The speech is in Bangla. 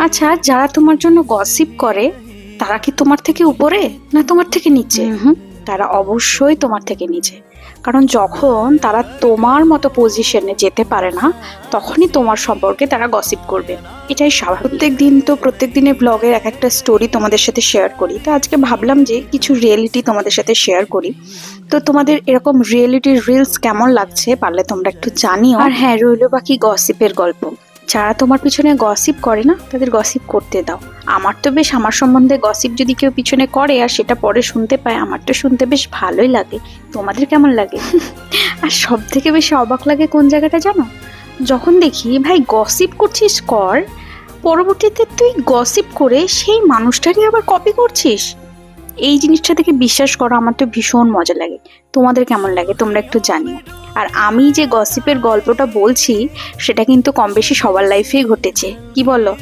আচ্ছা, যারা তোমার জন্য গসিপ করে তারা কি তোমার থেকে উপরে না তোমার থেকে নিচে? তারা অবশ্যই তোমার থেকে নিচে। কারণ যখন তারা তোমার মতো পজিশনে যেতে পারে না, তখনই তোমার সম্পর্কে তারা গসিপ করবে। এটাই স্বাভাবিক। প্রত্যেক দিনের ব্লগের এক একটা স্টোরি তোমাদের সাথে শেয়ার করি, তো আজকে ভাবলাম যে কিছু রিয়েলিটি তোমাদের সাথে শেয়ার করি। তো তোমাদের এরকম রিয়েলিটি রিলস কেমন লাগছে পারলে তোমরা একটু জানিও। আর হ্যাঁ, রইলো বাকি গসিপের গল্প। যারা তোমার পিছনে গসিপ করে না, তাদের গসিপ করতে দাও। আমার তো বেশ, আমার সম্বন্ধে গসিপ যদি কেউ পিছনে করে আর সেটা পরে শুনতে পায়, আমার তো শুনতে বেশ ভালোই লাগে। তোমাদের কেমন লাগে? আর সব থেকে বেশি অবাক লাগে কোন জায়গাটা জানো? যখন দেখি ভাই গসিপ করছিস কর, পরবর্তীতে তুই গসিপ করে সেই মানুষটারই আবার কপি করছিস। এই জিনিসটা থেকে বিশ্বাস করো, আমার তো ভীষণ মজা লাগে। তোমাদের কেমন লাগে তোমরা একটু জানিও। আর আমি যে গসিপের গল্পটা বলছি সেটা কিন্তু কম বেশি সবার লাইফেই ঘটেছে, কি বলো?